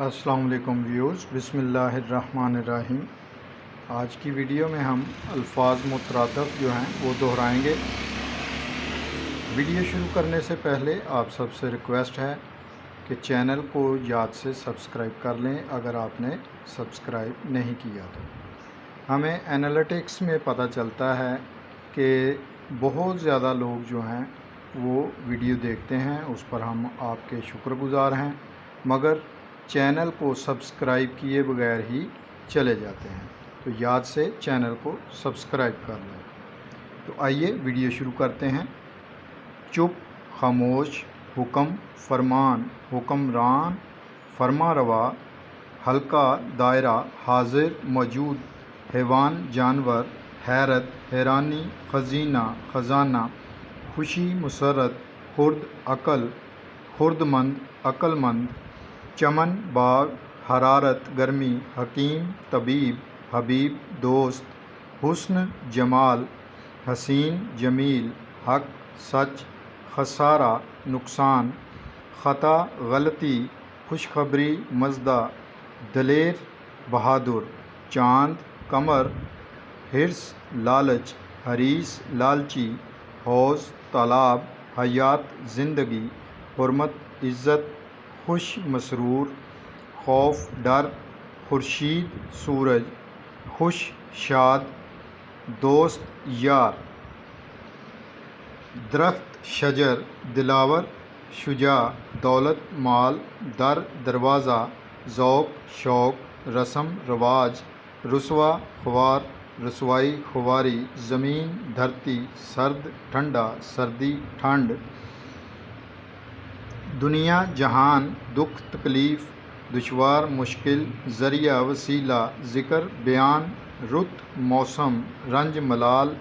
السلام علیکم ویورز، بسم اللہ الرحمن الرحیم۔ آج کی ویڈیو میں ہم الفاظ مترادف جو ہیں وہ دہرائیں گے۔ ویڈیو شروع کرنے سے پہلے آپ سب سے ریکویسٹ ہے کہ چینل کو یاد سے سبسکرائب کر لیں اگر آپ نے سبسکرائب نہیں کیا تو۔ ہمیں انالیٹکس میں پتہ چلتا ہے کہ بہت زیادہ لوگ جو ہیں وہ ویڈیو دیکھتے ہیں، اس پر ہم آپ کے شکر گزار ہیں، مگر چینل کو سبسکرائب کیے بغیر ہی چلے جاتے ہیں، تو یاد سے چینل کو سبسکرائب کر لیں۔ تو آئیے ویڈیو شروع کرتے ہیں۔ چپ، خاموش، حکم، فرمان، حکمران، فرما روا، حلقہ، دائرہ، حاضر، موجود، حیوان، جانور، حیرت، حیرانی، خزینہ، خزانہ، خوشی، مسرت، خرد، عقل، خردمند، عقل مند، چمن، باغ، حرارت، گرمی، حکیم، طبیب، حبیب، دوست، حسن، جمال، حسین، جمیل، حق، سچ، خسارہ، نقصان، خطا، غلطی، خوشخبری، مزدہ، دلیر، بہادر، چاند، قمر، حرص، لالچ، حریص، لالچی، حوض، تالاب، حیات، زندگی، حرمت، عزت، خوش، مسرور، خوف، ڈر، خورشید، سورج، خوش، شاد، دوست، یار، درخت، شجر، دلاور، شجاع، دولت، مال، در، دروازہ، ذوق، شوق، رسم، رواج، رسوا، خوار، رسوائی، خواری، زمین، دھرتی، سرد، ٹھنڈا، سردی، ٹھنڈ، دنیا، جہان، دکھ، تکلیف، دشوار، مشکل، ذریعہ، وسیلہ، ذکر، بیان، رت، موسم، رنج، ملال،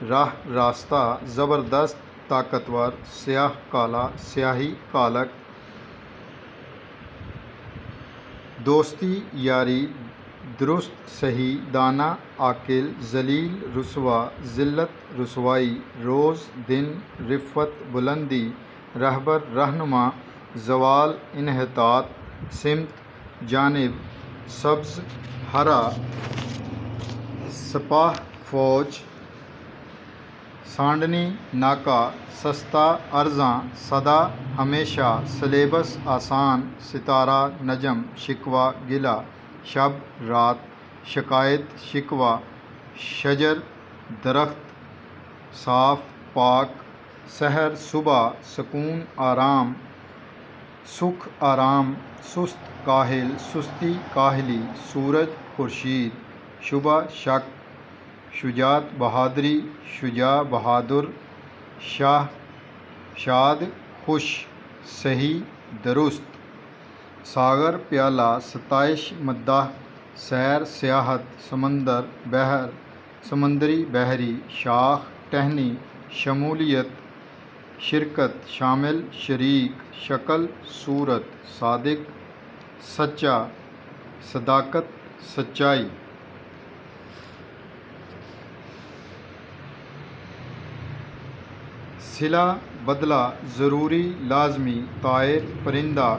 راہ، راستہ، زبردست، طاقتور، سیاہ، کالا، سیاہی، کالک، دوستی، یاری، درست، صحیح، دانا، عاقل، ذلیل، رسوا، ذلت، رسوائی، روز، دن، رفعت، بلندی، رہبر، رہنما، زوال، انحطاط، سمت، جانب، سبز، ہرا، سپاہ، فوج، سانڈنی، ناکہ، سستا، ارزاں، سدا، ہمیشہ، سلیبس، آسان، ستارہ، نجم، شکوہ، گلہ، شب، رات، شکایت، شکوہ، شجر، درخت، صاف، پاک، سحر، صبح، سکون، آرام، سکھ، آرام، سست، کاہل، سستی، کاہلی، سورج، خورشید، شبہ، شک، شجاعت، بہادری، شجاع، بہادر، شاہ، شاد، خوش، صحیح، درست، ساغر، پیالہ، ستائش، مداح، سیر، سیاحت، سمندر، بحر، سمندری، بحری، شاخ، ٹہنی، شمولیت، شرکت، شامل، شریک، شکل، صورت، صادق، سچا، صداقت، سچائی، صلہ، بدلہ، ضروری، لازمی، طائر، پرندہ،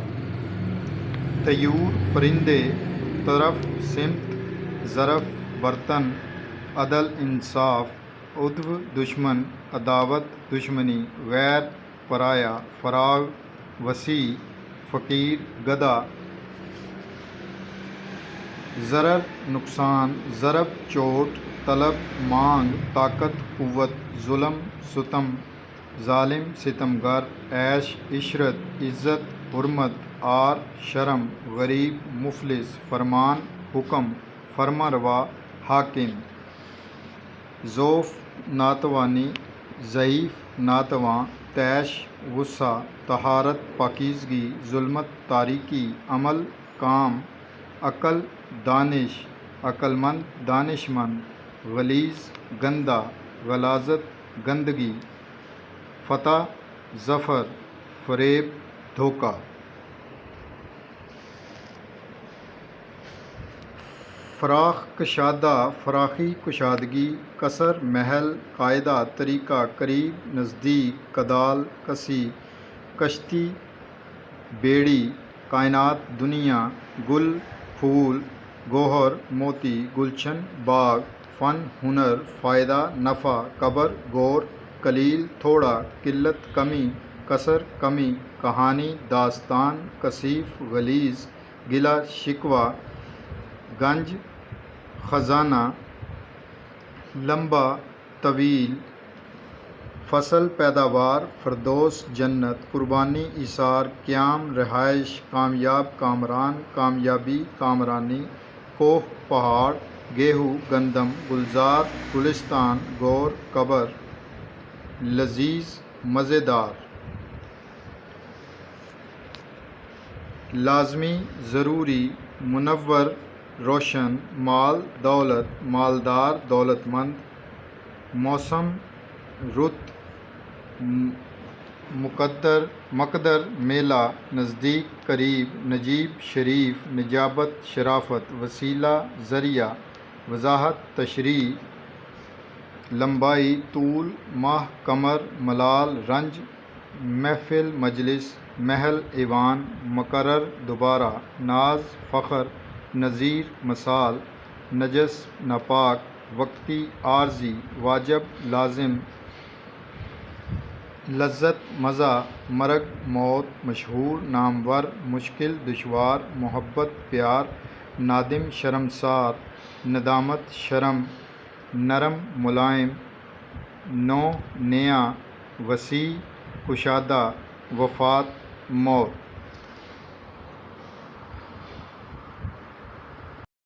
طیور، پرندے، طرف، سمت، ظرف، برتن، عدل، انصاف، عدو، دشمن، عداوت، دشمنی، غیر، پرایا، فراغ، وسیع، فقیر، گدھا، ضرر، نقصان، ضرب، چوٹ، طلب، مانگ، طاقت، قوت، ظلم، ستم، ظالم، ستمگر، عیش، عشرت، عزت، حرمت، عار، شرم، غریب، مفلس، فرمان، حکم، فرما روا، حاکم، ضعف، ناتوانی، ضعیف، ناتواں، طیش، غصہ، طہارت، پاکیزگی، ظلمت، تاریکی، عمل، کام، عقل، دانش، عقل مند، دانش مند، غلیظ، گندا، غلاظت، گندگی، فتح، ظفر، فریب، دھوکہ، فراخ، کشادہ، فراخی، کشادگی، قصر، محل، قاعدہ، طریقہ، قریب، نزدیک، کدال، کسی، کشتی، بیڑی، کائنات، دنیا، گل، پھول، گوہر، موتی، گلشن، باغ، فن، ہنر، فائدہ، نفع، قبر، غور، قلیل، تھوڑا، قلت، کمی، کثر، کمی، کہانی، داستان، کثیف، غلیظ، گلہ، شکوہ، گنج، خزانہ، لمبا، طویل، فصل، پیداوار، فردوس، جنت، قربانی، ایثار، قیام، رہائش، کامیاب، کامران، کامیابی، کامرانی، کوہ، پہاڑ، گیہوں، گندم، گلزار، گلستان، غور، قبر، لذیذ، مزیدار، لازمی، ضروری، منور، روشن، مال، دولت، مالدار، دولت مند، موسم، رت، مقدر، میلہ، نزدیک، قریب، نجیب، شریف، نجابت، شرافت، وسیلہ، ذریعہ، وضاحت، تشریح، لمبائی، طول، ماہ، قمر، ملال، رنج، محفل، مجلس، محل، ایوان، مقرر، دوبارہ، ناز، فخر، نظیر، مثال، نجس، ناپاک، وقتی، عارضی، واجب، لازم، لذت، مزہ، مرگ، موت، مشہور، نامور، مشکل، دشوار، محبت، پیار، نادم، شرمسار، ندامت، شرم، نرم، ملائم، نو، نیا، وسیع، کشادہ، وفات، موت۔